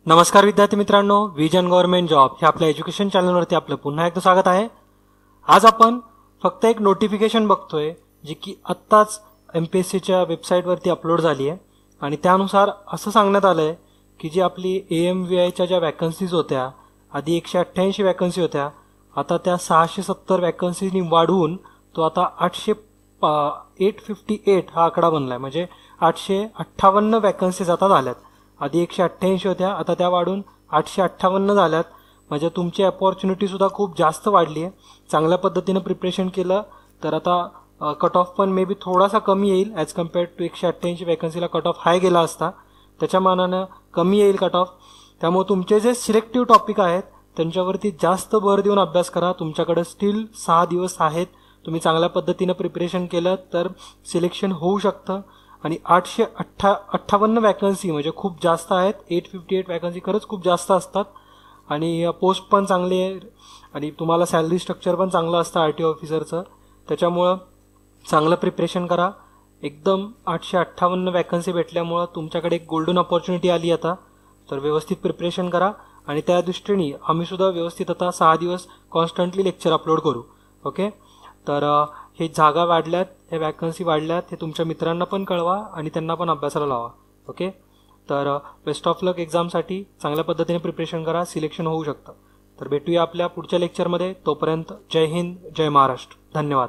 नमस्कार विद्यार्थी मित्रांनो, विजन गव्हर्नमेंट जॉब हे आपल्या एज्युकेशन चॅनलवरती आपलं पुन्हा एकदा स्वागत आहे। आज आपण फक्त एक नोटिफिकेशन बघतोय जी की आत्ताच एमपीएससीच्या वेबसाईटवरती अपलोड झाली आहे आणि त्यानुसार असं सांगण्यात आलंय की जी आपली एएमव्हीआयच्या ज्या वॅकन्सीज होत्या, आधी 188 वॅकन्सी होत्या, आता त्या 670 वॅकन्सीनी वाढवून तो आता 858 हा आकडा बनलाय। म्हणजे 858 वॅकन्सीज आता झाल्यात। आधी 188 होत्या, आता त्या वाढून 858 झाल्यात। म्हणजे तुमची अपॉर्च्युनिटी सुद्धा खूप जास्त वाढली आहे। चांगल्या पद्धतीने प्रिपरेशन केलं तर आता कट ऑफ पण मे बी थोडासा कमी येईल ॲज कम्पेअर्ड टू 188 वॅकन्सीला कट ऑफ हाय गेला असता, त्याच्या मानानं कमी येईल कट ऑफ। त्यामुळे तुमचे जे सिलेक्टिव्ह टॉपिक आहेत त्यांच्यावरती जास्त भर देऊन अभ्यास करा। तुमच्याकडे स्टील 6 दिवस आहेत, तुम्ही चांगल्या पद्धतीने प्रिपरेशन केलं तर सिलेक्शन होऊ शकतं। आणि 858 वॅकन्सी म्हणजे खूप जास्त आहेत। 858 वॅकन्सी खरंच खूप जास्त असतात आणि पोस्ट पण चांगली आहे आणि तुम्हाला सॅलरी स्ट्रक्चर पण चांगलं असतं आरटीओ ऑफिसरचं। त्याच्यामुळं चांगलं प्रिपरेशन करा। एकदम 858 वॅकन्सी भेटल्यामुळं तुमच्याकडे एक गोल्डन अपॉर्च्युनिटी आली आता, तर व्यवस्थित प्रिपरेशन करा। आणि त्या दृष्टीने आम्ही सुद्धा व्यवस्थित आता 6 दिवस कॉन्स्टंटली लेक्चर अपलोड करू। ओके, तर हे जागा वाढल्यात, हे वॅकन्सी वाढल्यात, हे तुमच्या मित्रांना पण कळवा आणि त्यांना पण अभ्यासाला लावा। ओके, तर बेस्ट ऑफ लक एक्झामसाठी। चांगल्या पद्धतीने प्रिपरेशन करा, सिलेक्शन होऊ शकतं। तर भेटूया आपल्या पुढच्या लेक्चरमध्ये। तोपर्यंत जय हिंद, जय महाराष्ट्र, धन्यवाद।